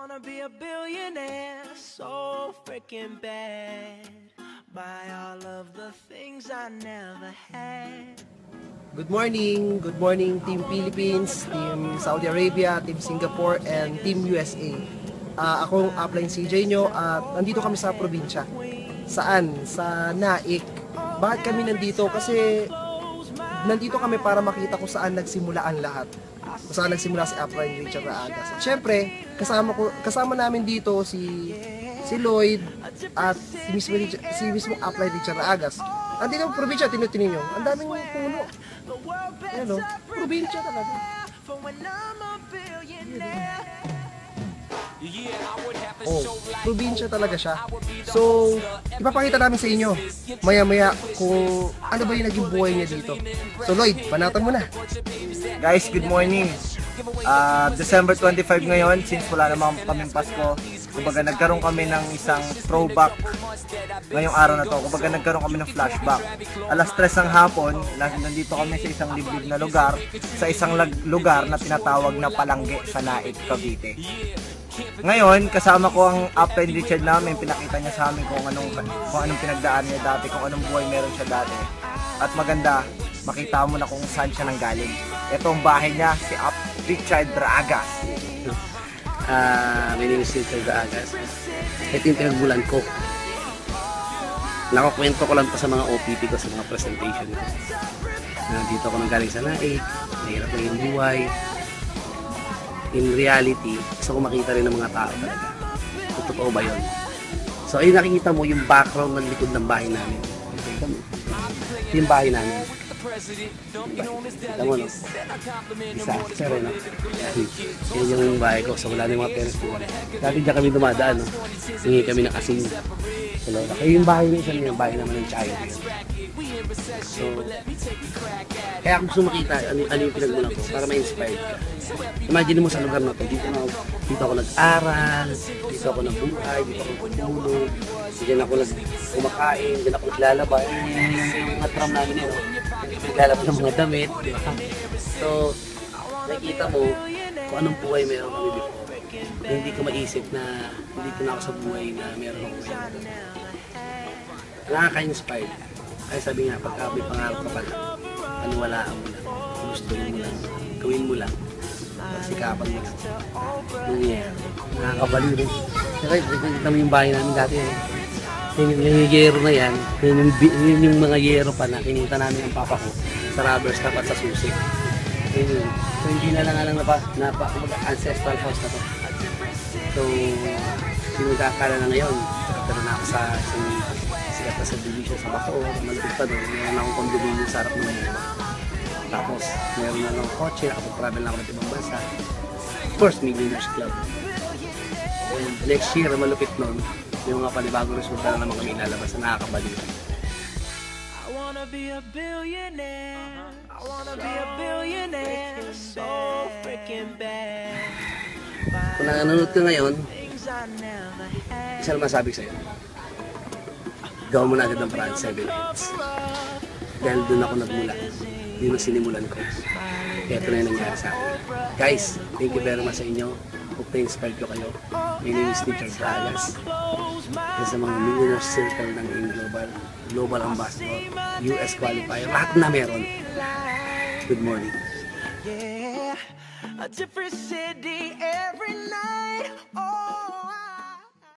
wanna be a billionaire, so freaking bad. Buy all of the things I never had. Good morning Team Philippines, Team Saudi Arabia, Team Singapore, and Team USA. Akong upline CJ nyo at nandito kami sa probinsya. Saan? Sa Naik. Bakit kami nandito? Kasi nandito kami para makita kung saan nagsimula ang lahat. Kung saan nagsimula si upline Richard Raagas. At syempre, kasama namin dito si Lloyd at si mismo upline Richard Raagas. Andito ang probinsya, tinutinin nyo. Ang daming puno. Ayan o, probinsya talaga. Oh, probinsya talaga siya. So, ipapakita namin sa inyo maya-maya kung ano ba yung naging buhay niya dito. So Lloyd, panatan mo na. Guys, good morning. December 25 ngayon, since wala namang kaming Pasko, kumbaga nagkaroon kami ng isang throwback ngayong araw na to. Kumbaga nagkaroon kami ng flashback. Alas 3 ng hapon, nandito kami sa isang liblib na lugar, sa isang lugar na tinatawag na Palangge sa Naik, Cavite. Ngayon, kasama ko ang upline Richard namin, pinakita niya sa amin kung anong pinagdaan niya dati, kung anong buhay meron siya dati. At maganda, makita mo na kung saan siya nanggaling. Ito ang bahay niya, si Richard Raagas. My name is Richard Raagas. Ito yung pinagmulan ko. Nakakwento ko lang pa sa mga OPT ko, sa mga presentation ko. Dito ako nanggaling sa Naik, nahirap na yung buhay. In reality, gusto ko makita rin ng mga tao talaga. Kung totoo ba yun? So ayun, nakikita mo yung background ng likod ng bahay namin. Ito yung bahay namin. Kita mo, no? Isa rin, no? Yan yung bahay ko. So wala na yung mga parents ko. Dati dyan kami dumadaan, no? Hingi kami ng kasing. Hello. Kaya yung bahay ng isa yung bahay naman ng child. So, kaya kung gusto makita ano yung pinagmulan ko para ma-inspired ka. Imagine mo sa lugar na to, dito ako nag-aral, dito ako nagbuhay, dito ako nagtulog, dito ako kumakain, dito ako naglalaba. Yung mga tram namin yun, naglalaba ng mga damit, di ba? So, nakikita mo kung anong buhay meron kami before. Hindi ko maisip na dito na ako sa buhay na meron ako ngayon. Nakaka-inspired. Kaya sabi nga, pagka may pangarap ka pala, paniwalaan mo lang, gustuhin mo lang, gawin mo lang, pagsikapan mo lang. Nangyayari. Nakakabaliw rin. Kaya kita mo yung bahay namin dati. Yung yero na yan, yun yung mga yero pa na kinita namin ang papa ko sa rubber stamp at sa susi. So hindi na lang ancestral house na to. So, sinagkakala na ngayon, pero na ako sa sikat na subdivision sa Baco, malapit pa doon, meron akong condominium sa harap ng mga. Tapos, meron na akong kotse, nakapag-travel na ako ng ibang bansa. Of course, Millionaires Club. And next year, malupit nun, yung mga panibagong resulta na naman kami ilalabas na nakakabaliw. I wanna be a billionaire. I wanna be a billionaire. So freaking bad. Kung nanonood ka ngayon, isa naman sabi ko sa'yo, gawin mo na agad ng paraan 7 minutes. Dahil doon ako nagmula. Yun ang sinimulan ko. Kaya ito na yung nangyari sa akin. Guys, thank you very much sa inyo. Hope na-inspired ko kayo. My name is Richard Raagas. Yan sa mga millionaire circle ng Global Ambassador, US Qualifier, lahat na meron. Good morning. Yeah, a different city every